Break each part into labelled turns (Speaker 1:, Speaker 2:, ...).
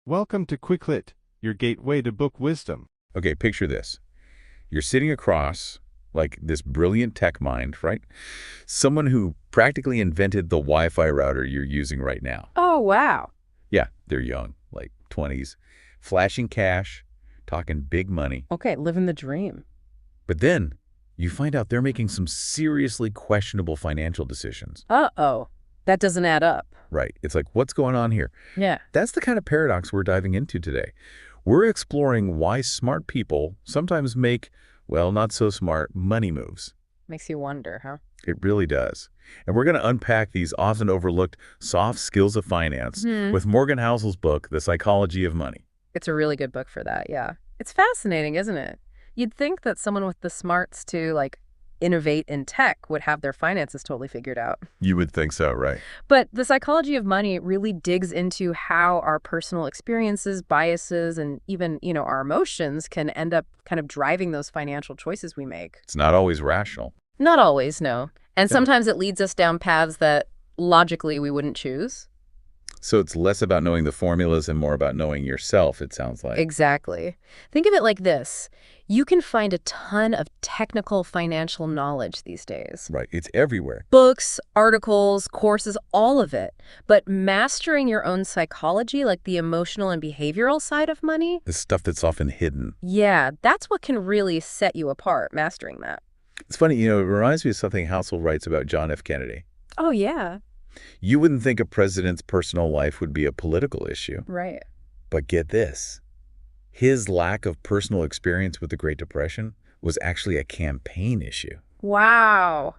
Speaker 1: Welcome to Quicklit, your gateway to book wisdom.
Speaker 2: Okay, picture this. You're sitting across, like, this brilliant tech mind, right? Someone who practically invented the Wi-Fi router you're using right now.
Speaker 3: Oh, wow.
Speaker 2: Yeah, they're young, like 20s, flashing cash, talking big money.
Speaker 3: Okay, living the dream.
Speaker 2: But then you find out they're making some seriously questionable financial decisions.
Speaker 3: Uh-oh. That doesn't add up.
Speaker 2: Right. It's like, what's going on here?
Speaker 3: Yeah.
Speaker 2: That's the kind of paradox we're diving into today. We're exploring why smart people sometimes make, well, not so smart money moves.
Speaker 3: Makes you wonder, huh?
Speaker 2: It really does. And we're going to unpack these often overlooked soft skills of finance with Morgan Housel's book, The Psychology of Money.
Speaker 3: It's a really good book for that, yeah. It's fascinating, isn't it? You'd think that someone with the smarts to, like, innovate in tech would have their finances totally figured out.
Speaker 2: You would think so, right?
Speaker 3: But The Psychology of Money really digs into how our personal experiences, biases, and even, our emotions can end up kind of driving those financial choices we make.
Speaker 2: It's not always rational.
Speaker 3: Not always, no. And sometimes it leads us down paths that logically we wouldn't choose.
Speaker 2: So it's less about knowing the formulas and more about knowing yourself, it sounds like.
Speaker 3: Exactly. Think of it like this. You can find a ton of technical financial knowledge these days.
Speaker 2: Right. It's everywhere.
Speaker 3: Books, articles, courses, all of it. But mastering your own psychology, like the emotional and behavioral side of money,
Speaker 2: The stuff that's often hidden.
Speaker 3: yeah, that's what can really set you apart, mastering that.
Speaker 2: It's funny, it reminds me of something Housel writes about John F. Kennedy.
Speaker 3: Oh, yeah.
Speaker 2: You wouldn't think a president's personal life would be a political issue.
Speaker 3: Right.
Speaker 2: But get this. His lack of personal experience with the Great Depression was actually a campaign issue.
Speaker 3: Wow.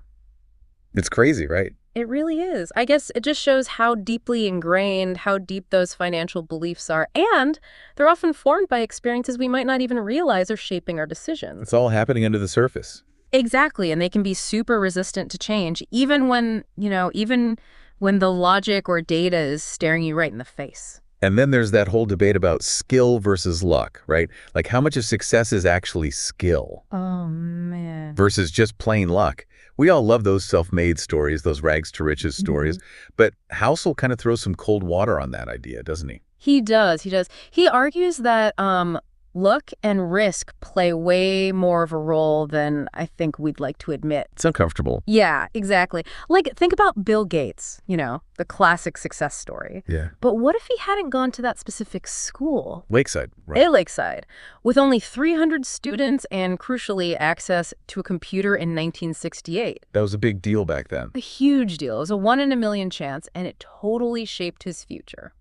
Speaker 2: It's crazy, right?
Speaker 3: It really is. I guess it just shows how deeply ingrained, how deep those financial beliefs are. And they're often formed by experiences we might not even realize are shaping our decisions.
Speaker 2: It's all happening under the surface.
Speaker 3: Exactly. And they can be super resistant to change, even when the logic or data is staring you right in the face.
Speaker 2: And then there's that whole debate about skill versus luck, right? Like how much of success is actually skill
Speaker 3: Oh, man.
Speaker 2: versus just plain luck. We all love those self-made stories, those rags to riches stories. But Housel kind of throws some cold water on that idea, doesn't he?
Speaker 3: He does. He does. He argues that luck and risk play way more of a role than I think we'd like to admit.
Speaker 2: It's uncomfortable.
Speaker 3: Yeah, exactly. Like, think about Bill Gates, the classic success story.
Speaker 2: Yeah.
Speaker 3: But what if he hadn't gone to that specific school?
Speaker 2: Lakeside, right?
Speaker 3: At Lakeside, with only 300 students and, crucially, access to a computer in 1968.
Speaker 2: That was a big deal back then.
Speaker 3: A huge deal. It was a 1 in a million chance, and it totally shaped his future.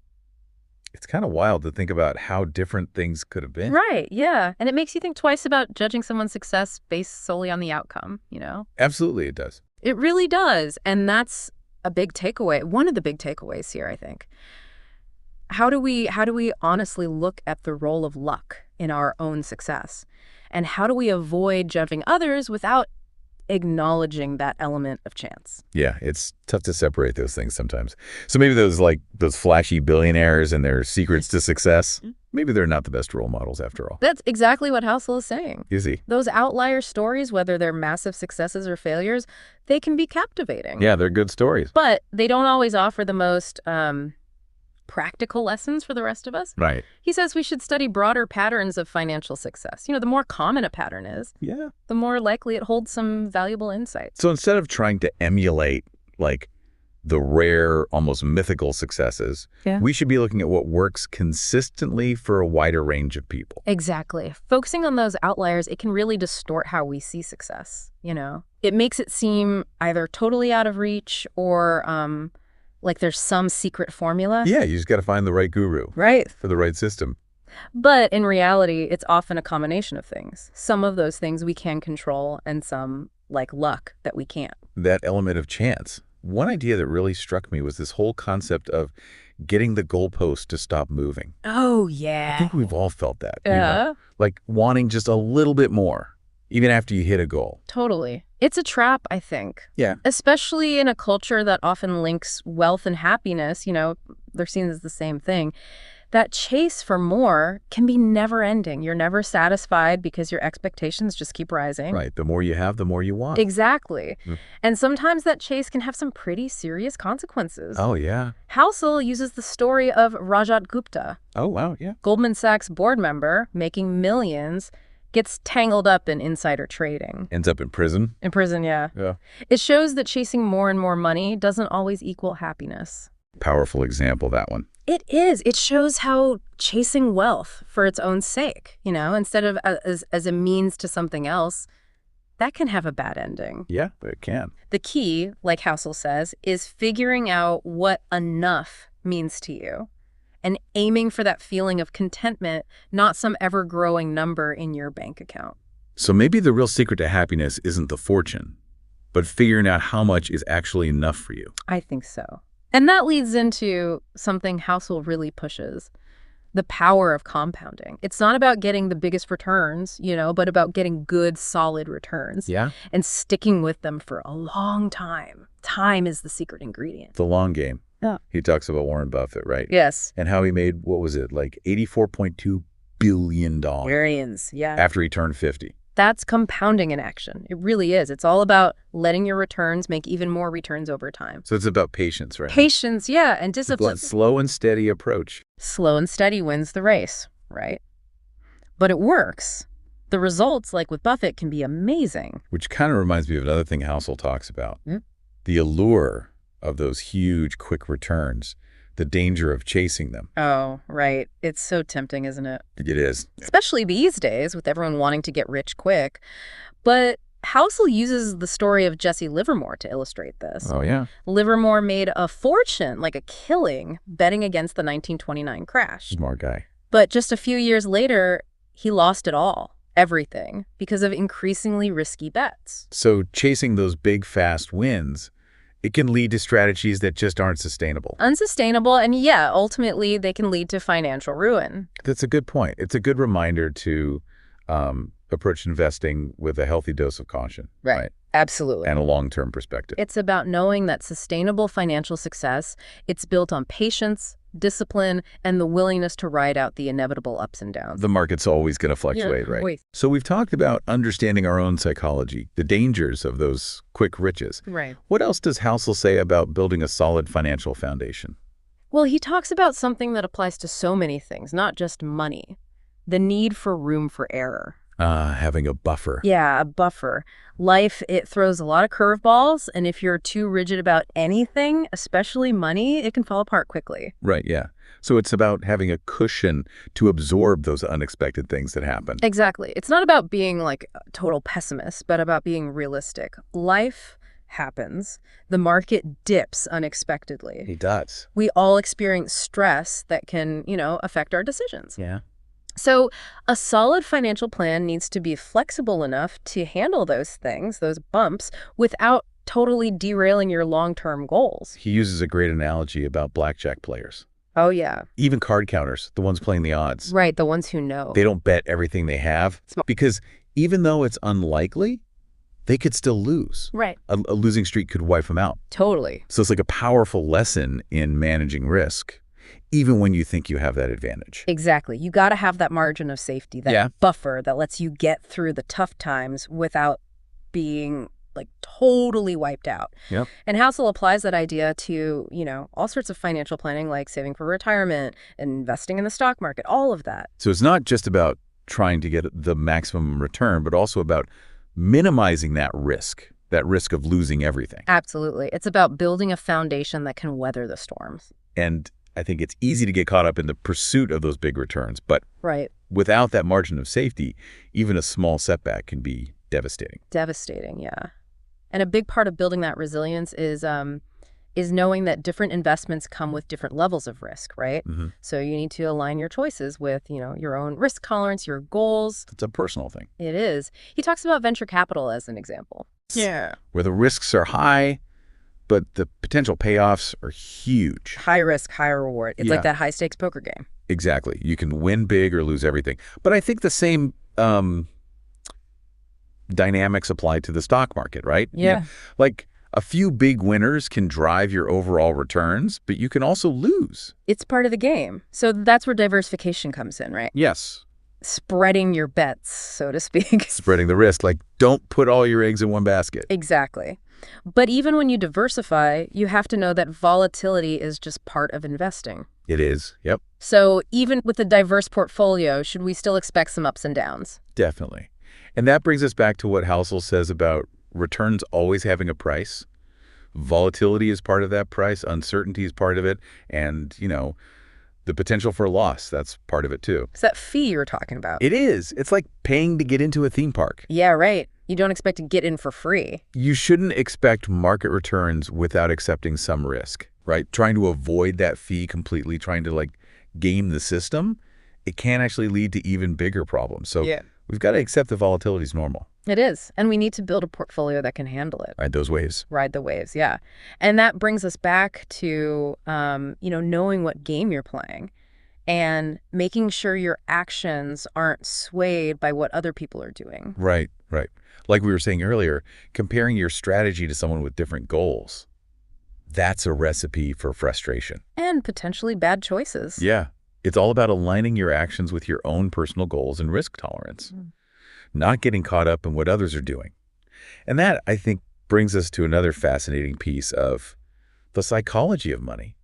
Speaker 2: It's kind of wild to think about how different things could have been.
Speaker 3: Right, yeah. And it makes you think twice about judging someone's success based solely on the outcome,
Speaker 2: Absolutely, it does.
Speaker 3: It really does. And that's a big takeaway. One of the big takeaways here, I think. How do we honestly look at the role of luck in our own success? And how do we avoid judging others without acknowledging that element of chance?
Speaker 2: Yeah, it's tough to separate those things sometimes. So maybe those flashy billionaires and their secrets to success, maybe they're not the best role models after all.
Speaker 3: That's exactly what Housel is saying.
Speaker 2: Is he?
Speaker 3: Those outlier stories, whether they're massive successes or failures, they can be captivating.
Speaker 2: Yeah, they're good stories.
Speaker 3: But they don't always offer the most practical lessons for the rest of us.
Speaker 2: Right.
Speaker 3: He says we should study broader patterns of financial success. The more common a pattern is,
Speaker 2: Yeah.
Speaker 3: the more likely it holds some valuable insights.
Speaker 2: So instead of trying to emulate, the rare, almost mythical successes, we should be looking at what works consistently for a wider range of people.
Speaker 3: Exactly. Focusing on those outliers, it can really distort how we see success, It makes it seem either totally out of reach or like there's some secret formula.
Speaker 2: Yeah, you just got to find the right guru.
Speaker 3: Right.
Speaker 2: For the right system.
Speaker 3: But in reality, it's often a combination of things. Some of those things we can control and some, like luck, that we can't.
Speaker 2: That element of chance. One idea that really struck me was this whole concept of getting the goalpost to stop moving.
Speaker 3: Oh,
Speaker 2: I
Speaker 3: yeah.
Speaker 2: think we've all felt that.
Speaker 3: Yeah.
Speaker 2: Like wanting just a little bit more, even after you hit a goal.
Speaker 3: Totally. It's a trap, I think.
Speaker 2: Yeah.
Speaker 3: Especially in a culture that often links wealth and happiness, they're seen as the same thing. That chase for more can be never-ending. You're never satisfied because your expectations just keep rising.
Speaker 2: Right. The more you have, the more you want.
Speaker 3: Exactly. And sometimes that chase can have some pretty serious consequences.
Speaker 2: Oh, yeah.
Speaker 3: Housel uses the story of Rajat Gupta,
Speaker 2: Oh, wow. Yeah.
Speaker 3: Goldman Sachs board member making millions, gets tangled up in insider trading.
Speaker 2: Ends up in prison.
Speaker 3: In prison, yeah.
Speaker 2: Yeah.
Speaker 3: It shows that chasing more and more money doesn't always equal happiness.
Speaker 2: Powerful example, that one.
Speaker 3: It is. It shows how chasing wealth for its own sake, instead of as a means to something else, that can have a bad ending.
Speaker 2: Yeah, it can.
Speaker 3: The key, like Housel says, is figuring out what enough means to you and aiming for that feeling of contentment, not some ever-growing number in your bank account.
Speaker 2: So maybe the real secret to happiness isn't the fortune, but figuring out how much is actually enough for you.
Speaker 3: I think so. And that leads into something Housel really pushes, the power of compounding. It's not about getting the biggest returns, but about getting good, solid returns.
Speaker 2: Yeah.
Speaker 3: And sticking with them for a long time. Time is the secret ingredient.
Speaker 2: The long game.
Speaker 3: Yeah.
Speaker 2: He talks about Warren Buffett, right?
Speaker 3: Yes.
Speaker 2: And how he made, what was it, like $84.2 billion
Speaker 3: Millions, yeah.
Speaker 2: after he turned 50.
Speaker 3: That's compounding in action. It really is. It's all about letting your returns make even more returns over time.
Speaker 2: So it's about patience, right?
Speaker 3: Patience, yeah, and discipline.
Speaker 2: Slow and steady approach.
Speaker 3: Slow and steady wins the race, right? But it works. The results, like with Buffett, can be amazing.
Speaker 2: Which kind of reminds me of another thing Housel talks about.
Speaker 3: Hmm?
Speaker 2: The allure of those huge, quick returns. The danger of chasing them.
Speaker 3: Oh, right. It's so tempting, isn't it?
Speaker 2: It is.
Speaker 3: Especially these days, with everyone wanting to get rich quick. But Housel uses the story of Jesse Livermore to illustrate this.
Speaker 2: Oh, yeah.
Speaker 3: Livermore made a fortune, like a killing, betting against the 1929 crash.
Speaker 2: Smart guy.
Speaker 3: But just a few years later, he lost it all, everything, because of increasingly risky bets.
Speaker 2: So chasing those big, fast wins, it can lead to strategies that just aren't sustainable.
Speaker 3: Unsustainable, and yeah, ultimately they can lead to financial ruin.
Speaker 2: That's a good point. It's a good reminder to approach investing with a healthy dose of caution. Right.
Speaker 3: Absolutely.
Speaker 2: And a long-term perspective.
Speaker 3: It's about knowing that sustainable financial success, it's built on patience, discipline, and the willingness to ride out the inevitable ups and downs.
Speaker 2: The market's always going to fluctuate, right?
Speaker 3: Wait.
Speaker 2: So we've talked about understanding our own psychology, the dangers of those quick riches.
Speaker 3: Right.
Speaker 2: What else does Housel say about building a solid financial foundation?
Speaker 3: Well, he talks about something that applies to so many things, not just money. The need for room for error.
Speaker 2: Having a buffer.
Speaker 3: Yeah, a buffer. Life, it throws a lot of curveballs, and if you're too rigid about anything, especially money, it can fall apart quickly.
Speaker 2: Right, yeah. So it's about having a cushion to absorb those unexpected things that happen.
Speaker 3: Exactly. It's not about being like a total pessimist, but about being realistic. Life happens. The market dips unexpectedly.
Speaker 2: He does.
Speaker 3: We all experience stress that can, affect our decisions.
Speaker 2: Yeah.
Speaker 3: So a solid financial plan needs to be flexible enough to handle those things, those bumps, without totally derailing your long-term goals.
Speaker 2: He uses a great analogy about blackjack players.
Speaker 3: Oh, yeah.
Speaker 2: Even card counters, the ones playing the odds.
Speaker 3: Right, the ones who know.
Speaker 2: They don't bet everything they have because even though it's unlikely, they could still lose.
Speaker 3: Right.
Speaker 2: A losing streak could wipe them out.
Speaker 3: Totally.
Speaker 2: So it's like a powerful lesson in managing risk, even when you think you have that advantage.
Speaker 3: Exactly. You got to have that margin of safety, that buffer that lets you get through the tough times without being like totally wiped out.
Speaker 2: Yep.
Speaker 3: And Housel applies that idea to, all sorts of financial planning, like saving for retirement, investing in the stock market, all of that.
Speaker 2: So it's not just about trying to get the maximum return, but also about minimizing that risk of losing everything.
Speaker 3: Absolutely. It's about building a foundation that can weather the storms.
Speaker 2: And I think it's easy to get caught up in the pursuit of those big returns, but without that margin of safety, even a small setback can be devastating.
Speaker 3: Devastating, yeah. And a big part of building that resilience is knowing that different investments come with different levels of risk, right?
Speaker 2: Mm-hmm.
Speaker 3: So you need to align your choices with, your own risk tolerance, your goals.
Speaker 2: It's a personal thing.
Speaker 3: It is. He talks about venture capital as an example.
Speaker 2: Yeah. Where the risks are high, but the potential payoffs are huge.
Speaker 3: High risk, high reward. It's like that high stakes poker game.
Speaker 2: Exactly. You can win big or lose everything. But I think the same dynamics apply to the stock market, right?
Speaker 3: Yeah.
Speaker 2: Like, A few big winners can drive your overall returns, but you can also lose.
Speaker 3: It's part of the game. So that's where diversification comes in, right?
Speaker 2: Yes.
Speaker 3: Spreading your bets, so to speak.
Speaker 2: Spreading the risk, like don't put all your eggs in one basket.
Speaker 3: Exactly. But even when you diversify, you have to know that volatility is just part of investing.
Speaker 2: It is, yep.
Speaker 3: So even with a diverse portfolio, should we still expect some ups and downs?
Speaker 2: Definitely. And that brings us back to what Housel says about returns always having a price. Volatility is part of that price, uncertainty is part of it, and, the potential for loss, that's part of it too.
Speaker 3: It's that fee you were talking about.
Speaker 2: It is. It's like paying to get into a theme park.
Speaker 3: Yeah, right. You don't expect to get in for free.
Speaker 2: You shouldn't expect market returns without accepting some risk, right? Trying to avoid that fee completely, trying to game the system, it can actually lead to even bigger problems. So we've got to accept that volatility is normal.
Speaker 3: It is. And we need to build a portfolio that can handle it.
Speaker 2: Ride those waves.
Speaker 3: Ride the waves, yeah. And that brings us back to, knowing what game you're playing and making sure your actions aren't swayed by what other people are doing.
Speaker 2: Right, right. Like we were saying earlier, comparing your strategy to someone with different goals, that's a recipe for frustration.
Speaker 3: And potentially bad choices.
Speaker 2: Yeah. It's all about aligning your actions with your own personal goals and risk tolerance. Not getting caught up in what others are doing. And that, I think, brings us to another fascinating piece of the psychology of money,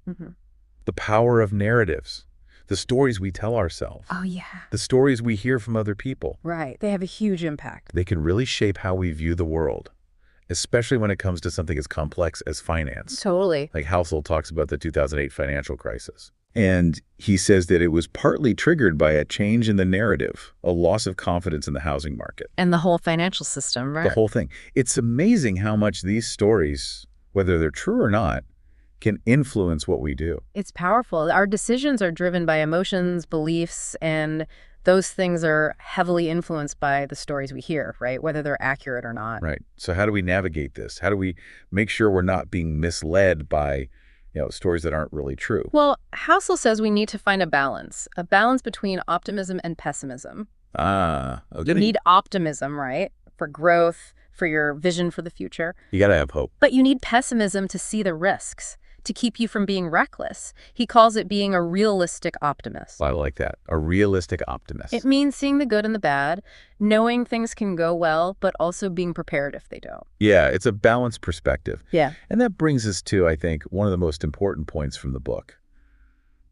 Speaker 2: the power of narratives, the stories we tell ourselves,
Speaker 3: Oh, yeah.
Speaker 2: the stories we hear from other people.
Speaker 3: Right. They have a huge impact.
Speaker 2: They can really shape how we view the world, especially when it comes to something as complex as finance.
Speaker 3: Totally.
Speaker 2: Like Housel talks about the 2008 financial crisis. And he says that it was partly triggered by a change in the narrative, a loss of confidence in the housing market.
Speaker 3: And the whole financial system, right?
Speaker 2: The whole thing. It's amazing how much these stories, whether they're true or not, can influence what we do.
Speaker 3: It's powerful. Our decisions are driven by emotions, beliefs, and those things are heavily influenced by the stories we hear, right? Whether they're accurate or not.
Speaker 2: Right. So how do we navigate this? How do we make sure we're not being misled by stories that aren't really true?
Speaker 3: Well, Housel says we need to find a balance between optimism and pessimism.
Speaker 2: Okay.
Speaker 3: You need optimism, right? For growth, for your vision for the future.
Speaker 2: You got to have hope.
Speaker 3: But you need pessimism to see the risks, to keep you from being reckless. He calls it being a realistic optimist.
Speaker 2: I like that. A realistic optimist.
Speaker 3: It means seeing the good and the bad, knowing things can go well, but also being prepared if they don't.
Speaker 2: Yeah, it's a balanced perspective.
Speaker 3: Yeah.
Speaker 2: And that brings us to, I think, one of the most important points from the book,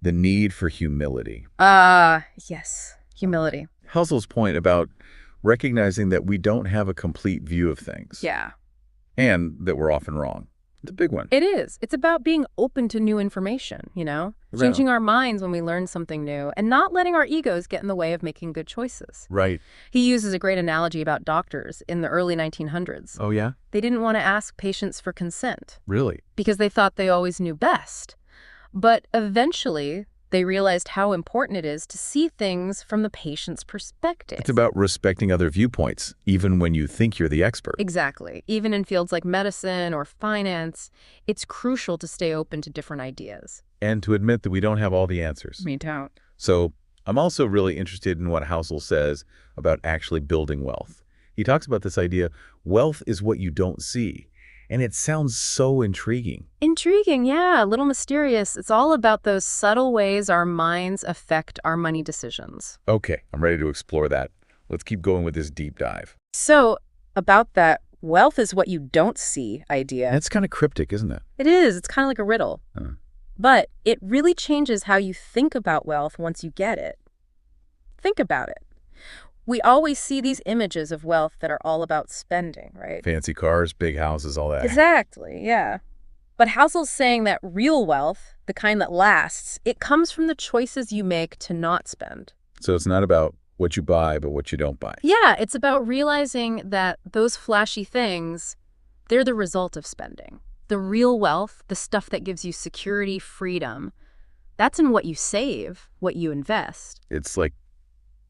Speaker 2: the need for humility.
Speaker 3: Yes, humility.
Speaker 2: Hussel's point about recognizing that we don't have a complete view of things.
Speaker 3: Yeah.
Speaker 2: And that we're often wrong. It's a big one.
Speaker 3: It is. It's about being open to new information, changing our minds when we learn something new and not letting our egos get in the way of making good choices.
Speaker 2: Right.
Speaker 3: He uses a great analogy about doctors in the early 1900s.
Speaker 2: Oh, yeah?
Speaker 3: They didn't want to ask patients for consent
Speaker 2: Really?
Speaker 3: because they thought they always knew best. But eventually, they realized how important it is to see things from the patient's perspective.
Speaker 2: It's about respecting other viewpoints, even when you think you're the expert.
Speaker 3: Exactly. Even in fields like medicine or finance, it's crucial to stay open to different ideas.
Speaker 2: And to admit that we don't have all the answers.
Speaker 3: Me too.
Speaker 2: So I'm also really interested in what Housel says about actually building wealth. He talks about this idea, wealth is what you don't see. And it sounds so intriguing.
Speaker 3: Intriguing, yeah, a little mysterious. It's all about those subtle ways our minds affect our money decisions.
Speaker 2: Okay, I'm ready to explore that. Let's keep going with this deep dive.
Speaker 3: So, about that wealth is what you don't see idea.
Speaker 2: That's kind of cryptic, isn't it?
Speaker 3: It is. It's kind of like a riddle. But it really changes how you think about wealth once you get it. Think about it. We always see these images of wealth that are all about spending, right?
Speaker 2: Fancy cars, big houses, all that.
Speaker 3: Exactly, yeah. But Housel's saying that real wealth, the kind that lasts, it comes from the choices you make to not spend.
Speaker 2: So it's not about what you buy, but what you don't buy.
Speaker 3: Yeah, it's about realizing that those flashy things, they're the result of spending. The real wealth, the stuff that gives you security, freedom, that's in what you save, what you invest.
Speaker 2: It's like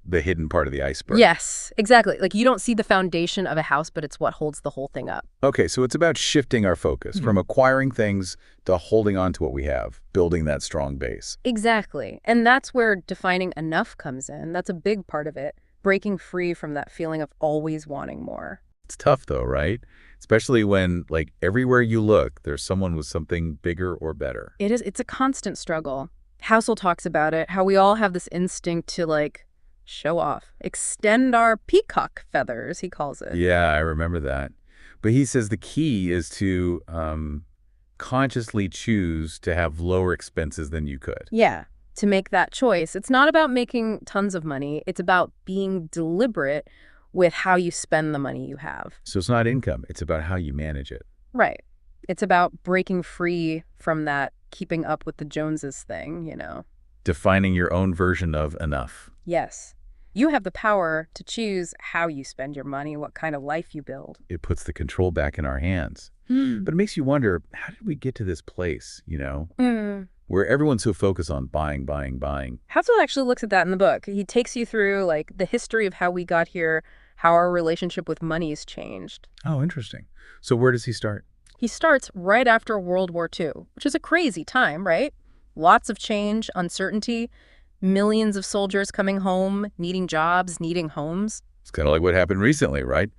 Speaker 2: the hidden part of the iceberg.
Speaker 3: Yes, exactly. Like you don't see the foundation of a house, but it's what holds the whole thing up.
Speaker 2: Okay, so it's about shifting our focus from acquiring things to holding on to what we have, building that strong base.
Speaker 3: Exactly. And that's where defining enough comes in. That's a big part of it, breaking free from that feeling of always wanting more.
Speaker 2: It's tough though, right? Especially when, like, everywhere you look, there's someone with something bigger or better.
Speaker 3: It is. It's a constant struggle. Housel talks about it, how we all have this instinct to, like, show off, extend our peacock feathers, he calls it.
Speaker 2: Yeah, I remember that. But he says the key is to consciously choose to have lower expenses than you could.
Speaker 3: Yeah, to make that choice. It's not about making tons of money. It's about being deliberate with how you spend the money you have.
Speaker 2: So it's not income. It's about how you manage it.
Speaker 3: Right. It's about breaking free from that keeping up with the Joneses thing, you know.
Speaker 2: Defining your own version of enough.
Speaker 3: Yes. You have the power to choose how you spend your money, what kind of life you build.
Speaker 2: It puts the control back in our hands. But it makes you wonder, how did we get to this place, where everyone's so focused on buying, buying, buying?
Speaker 3: Housel actually looks at that in the book. He takes you through, like, the history of how we got here, how our relationship with money's changed.
Speaker 2: Oh, interesting. So where does he start?
Speaker 3: He starts right after World War II, which is a crazy time, right? Lots of change, uncertainty, millions of soldiers coming home, needing jobs, needing homes.
Speaker 2: It's kind of like what happened recently, right?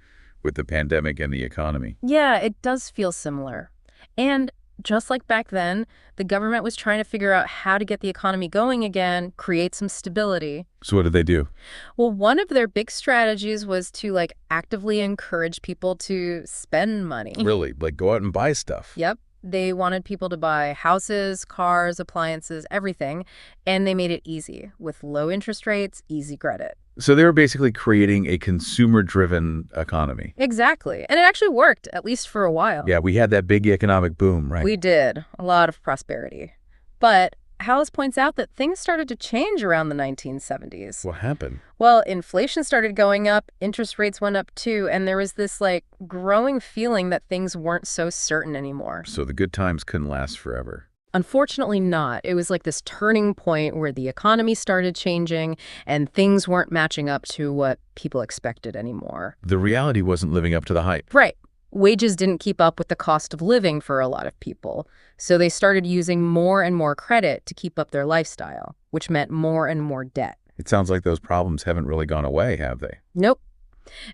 Speaker 2: With the pandemic and the economy.
Speaker 3: Yeah, it does feel similar. And just like back then, the government was trying to figure out how to get the economy going again, create some stability.
Speaker 2: So what did they do?
Speaker 3: Well, one of their big strategies was to, like, actively encourage people to spend money.
Speaker 2: Really? Like go out and buy stuff?
Speaker 3: Yep. They wanted people to buy houses, cars, appliances, everything, and they made it easy with low interest rates, easy credit.
Speaker 2: So they were basically creating a consumer-driven economy.
Speaker 3: Exactly. And it actually worked, at least for a while.
Speaker 2: Yeah, we had that big economic boom, right?
Speaker 3: We did. A lot of prosperity. But Hallis points out that things started to change around the 1970s.
Speaker 2: What happened?
Speaker 3: Well, inflation started going up, interest rates went up too, and there was this, like, growing feeling that things weren't so certain anymore.
Speaker 2: So the good times couldn't last forever.
Speaker 3: Unfortunately not. It was like this turning point where the economy started changing and things weren't matching up to what people expected anymore.
Speaker 2: The reality wasn't living up to the hype.
Speaker 3: Right. Wages didn't keep up with the cost of living for a lot of people. So they started using more and more credit to keep up their lifestyle, which meant more and more debt.
Speaker 2: It sounds like those problems haven't really gone away, have they?
Speaker 3: Nope.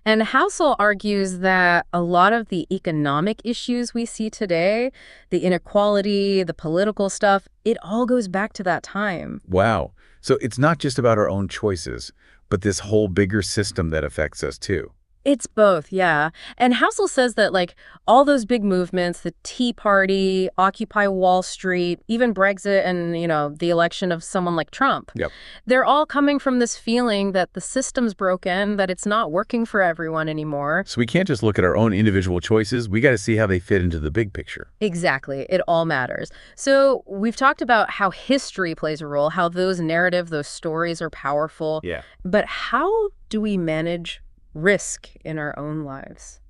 Speaker 3: And Housel argues that a lot of the economic issues we see today, the inequality, the political stuff, it all goes back to that time.
Speaker 2: Wow. So it's not just about our own choices, but this whole bigger system that affects us too.
Speaker 3: It's both, yeah. And Housel says that, like, all those big movements, the Tea Party, Occupy Wall Street, even Brexit and, the election of someone like Trump,
Speaker 2: Yep.
Speaker 3: they're all coming from this feeling that the system's broken, that it's not working for everyone anymore.
Speaker 2: So we can't just look at our own individual choices. We got to see how they fit into the big picture.
Speaker 3: Exactly. It all matters. So we've talked about how history plays a role, how those those stories are powerful.
Speaker 2: Yeah.
Speaker 3: But how do we manage risk in our own lives,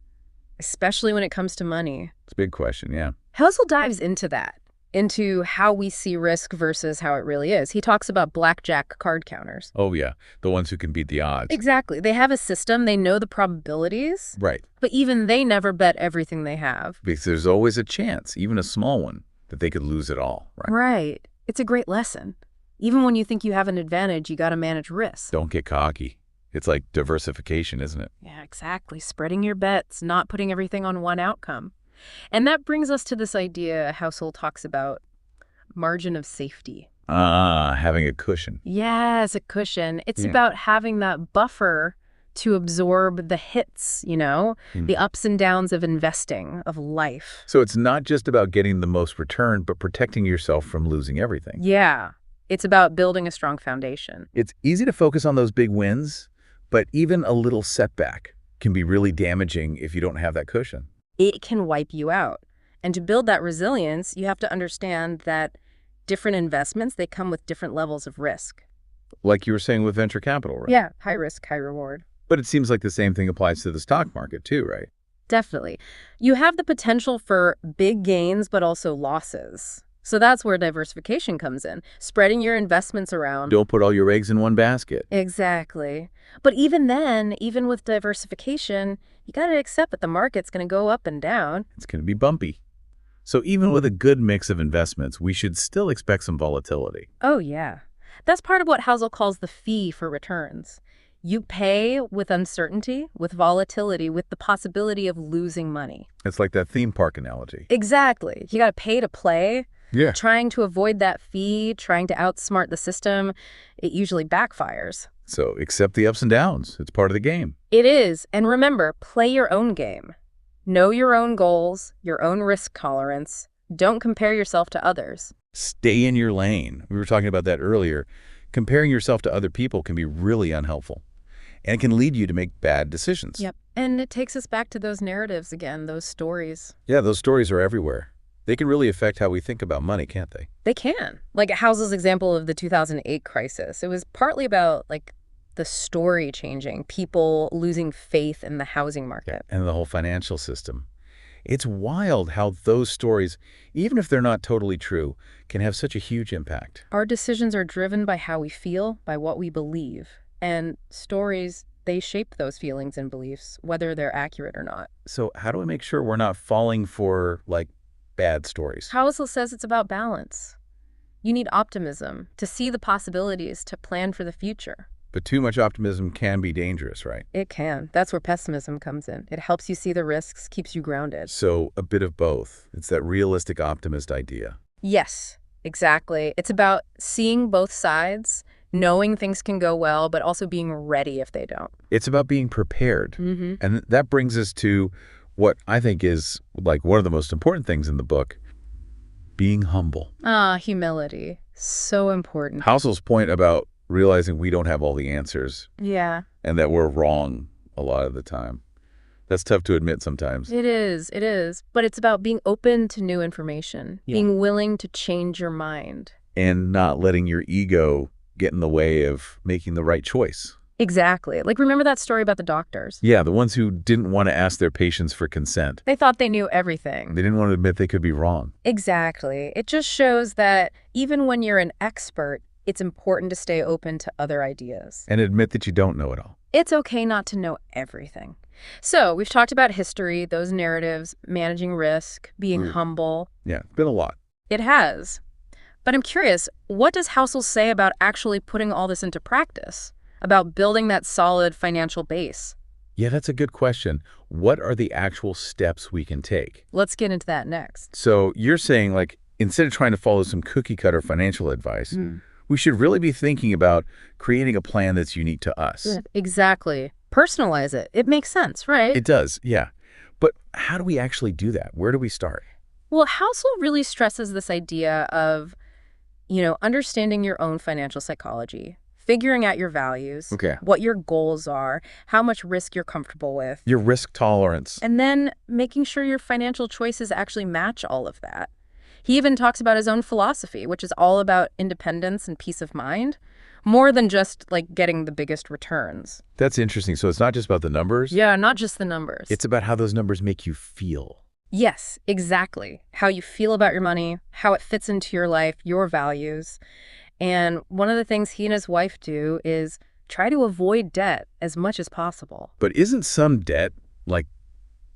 Speaker 3: especially when it comes to money?
Speaker 2: It's a big question, yeah.
Speaker 3: Housel dives into that, into how we see risk versus how it really is. He talks about blackjack card counters.
Speaker 2: Oh, yeah. The ones who can beat the odds.
Speaker 3: Exactly. They have a system. They know the probabilities.
Speaker 2: Right.
Speaker 3: But even they never bet everything they have.
Speaker 2: Because there's always a chance, even a small one, that they could lose it all, right?
Speaker 3: Right. It's a great lesson. Even when you think you have an advantage, you got to manage risk.
Speaker 2: Don't get cocky. It's like diversification, isn't it?
Speaker 3: Yeah, exactly. Spreading your bets, not putting everything on one outcome. And that brings us to this idea Housel talks about, margin of safety.
Speaker 2: Having a cushion.
Speaker 3: Yes, a cushion. It's about having that buffer to absorb the hits, the ups and downs of investing, of life.
Speaker 2: So it's not just about getting the most return, but protecting yourself from losing everything.
Speaker 3: Yeah, it's about building a strong foundation.
Speaker 2: It's easy to focus on those big wins, but even a little setback can be really damaging if you don't have that cushion.
Speaker 3: It can wipe you out. And to build that resilience, you have to understand that different investments, they come with different levels of risk.
Speaker 2: Like you were saying with venture capital, right?
Speaker 3: Yeah, high risk, high reward.
Speaker 2: But it seems like the same thing applies to the stock market too, right?
Speaker 3: Definitely. You have the potential for big gains, but also losses. So that's where diversification comes in, spreading your investments around.
Speaker 2: Don't put all your eggs in one basket.
Speaker 3: Exactly. But even then, even with diversification, you got to accept that the market's going to go up and down.
Speaker 2: It's going to be bumpy. So even with a good mix of investments, we should still expect some volatility.
Speaker 3: Oh, yeah. That's part of what Housel calls the fee for returns. You pay with uncertainty, with volatility, with the possibility of losing money.
Speaker 2: It's like that theme park analogy.
Speaker 3: Exactly. You got to pay to play.
Speaker 2: Yeah.
Speaker 3: Trying to avoid that fee, trying to outsmart the system, it usually backfires.
Speaker 2: So accept the ups and downs. It's part of the game.
Speaker 3: It is. And remember, play your own game. Know your own goals, your own risk tolerance. Don't compare yourself to others.
Speaker 2: Stay in your lane. We were talking about that earlier. Comparing yourself to other people can be really unhelpful, and it can lead you to make bad decisions.
Speaker 3: Yep. And it takes us back to those narratives again, those stories.
Speaker 2: Yeah, those stories are everywhere. They can really affect how we think about money, can't they?
Speaker 3: They can. Like Housel's example of the 2008 crisis. It was partly about like the story changing, people losing faith in the housing market.
Speaker 2: And the whole financial system. It's wild how those stories, even if they're not totally true, can have such a huge impact.
Speaker 3: Our decisions are driven by how we feel, by what we believe. And stories, they shape those feelings and beliefs, whether they're accurate or not.
Speaker 2: So how do we make sure we're not falling for, like, bad stories?
Speaker 3: Housel says it's about balance. You need optimism to see the possibilities, to plan for the future.
Speaker 2: But too much optimism can be dangerous, right?
Speaker 3: It can. That's where pessimism comes in. It helps you see the risks, keeps you grounded.
Speaker 2: So a bit of both. It's that realistic optimist idea.
Speaker 3: Yes, exactly. It's about seeing both sides, knowing things can go well, but also being ready if they don't.
Speaker 2: It's about being prepared.
Speaker 3: Mm-hmm.
Speaker 2: And that brings us to what I think is like one of the most important things in the book, being humble.
Speaker 3: Humility. So important.
Speaker 2: Housel's point about realizing we don't have all the answers
Speaker 3: Yeah.
Speaker 2: and that we're wrong a lot of the time. That's tough to admit sometimes.
Speaker 3: It is. But it's about being open to new information, being willing to change your mind.
Speaker 2: And not letting your ego get in the way of making the right choice.
Speaker 3: Exactly. Like, remember that story about the doctors?
Speaker 2: Yeah, the ones who didn't want to ask their patients for consent.
Speaker 3: They thought they knew everything.
Speaker 2: They didn't want to admit they could be wrong.
Speaker 3: Exactly. It just shows that even when you're an expert, it's important to stay open to other ideas.
Speaker 2: And admit that you don't know it all.
Speaker 3: It's okay not to know everything. So we've talked about history, those narratives, managing risk, being humble.
Speaker 2: Yeah, it's been a lot.
Speaker 3: It has. But I'm curious, what does Housel say about actually putting all this into practice? About building that solid financial base?
Speaker 2: Yeah, that's a good question. What are the actual steps we can take?
Speaker 3: Let's get into that next.
Speaker 2: So you're saying, like, instead of trying to follow some cookie-cutter financial advice, we should really be thinking about creating a plan that's unique to us.
Speaker 3: Exactly. Personalize it. It makes sense, right?
Speaker 2: It does, yeah. But how do we actually do that? Where do we start?
Speaker 3: Well, Housel really stresses this idea of, understanding your own financial psychology, figuring out your values, what your goals are, how much risk you're comfortable with.
Speaker 2: Your risk tolerance.
Speaker 3: And then making sure your financial choices actually match all of that. He even talks about his own philosophy, which is all about independence and peace of mind, more than just like getting the biggest returns.
Speaker 2: That's interesting. So it's not just about the numbers?
Speaker 3: Yeah, not just the numbers.
Speaker 2: It's about how those numbers make you feel.
Speaker 3: Yes, exactly. How you feel about your money, how it fits into your life, your values. And one of the things he and his wife do is try to avoid debt as much as possible.
Speaker 2: But isn't some debt, like,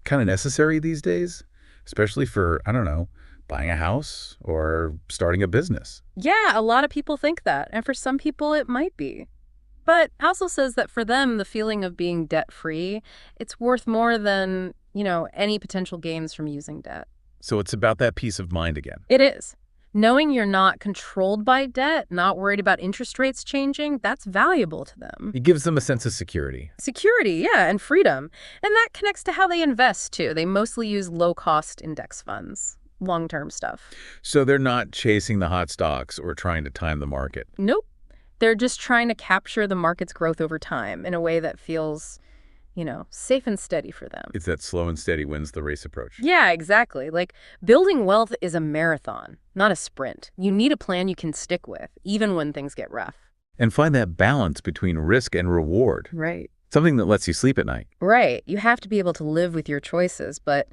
Speaker 2: kind of necessary these days? Especially for, I don't know, buying a house or starting a business.
Speaker 3: Yeah, a lot of people think that. And for some people, it might be. But Housel says that for them, the feeling of being debt-free, it's worth more than, any potential gains from using debt.
Speaker 2: So it's about that peace of mind again.
Speaker 3: It is. Knowing you're not controlled by debt, not worried about interest rates changing, that's valuable to them.
Speaker 2: It gives them a sense of security.
Speaker 3: Security, yeah, and freedom. And that connects to how they invest, too. They mostly use low-cost index funds, long-term stuff.
Speaker 2: So they're not chasing the hot stocks or trying to time the market.
Speaker 3: Nope. They're just trying to capture the market's growth over time in a way that feels, safe and steady for them.
Speaker 2: It's that slow and steady wins the race approach.
Speaker 3: Yeah, exactly. Like, building wealth is a marathon, not a sprint. You need a plan you can stick with, even when things get rough.
Speaker 2: And find that balance between risk and reward.
Speaker 3: Right.
Speaker 2: Something that lets you sleep at night.
Speaker 3: Right. You have to be able to live with your choices, but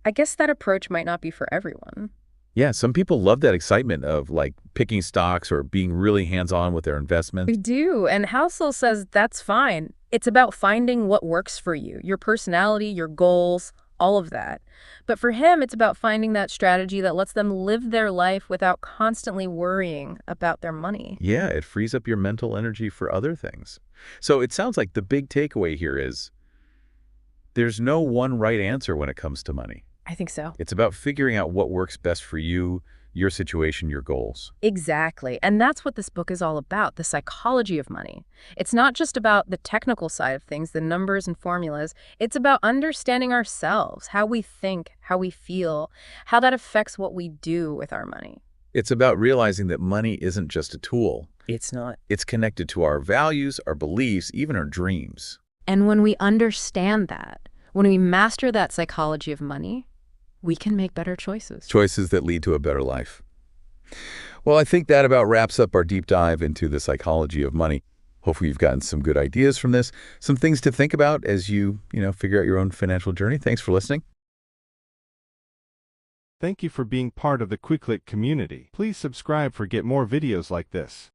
Speaker 3: I guess that approach might not be for everyone.
Speaker 2: Yeah, some people love that excitement of, like, picking stocks or being really hands-on with their investments.
Speaker 3: We do, and Housel says that's fine. It's about finding what works for you, your personality, your goals, all of that. But for him, it's about finding that strategy that lets them live their life without constantly worrying about their money.
Speaker 2: Yeah, it frees up your mental energy for other things. So it sounds like the big takeaway here is there's no one right answer when it comes to money.
Speaker 3: I think so.
Speaker 2: It's about figuring out what works best for you, your situation, your goals.
Speaker 3: Exactly. And that's what this book is all about, the psychology of money. It's not just about the technical side of things, the numbers and formulas. It's about understanding ourselves, how we think, how we feel, how that affects what we do with our money.
Speaker 2: It's about realizing that money isn't just a tool.
Speaker 3: It's not.
Speaker 2: It's connected to our values, our beliefs, even our dreams.
Speaker 3: And when we understand that, when we master that psychology of money, we can make better choices.
Speaker 2: Choices that lead to a better life. Well, I think that about wraps up our deep dive into the psychology of money. Hopefully you've gotten some good ideas from this, some things to think about as you figure out your own financial journey. Thanks for listening.
Speaker 1: Thank you for being part of the Quicklit community. Please subscribe for get more videos like this.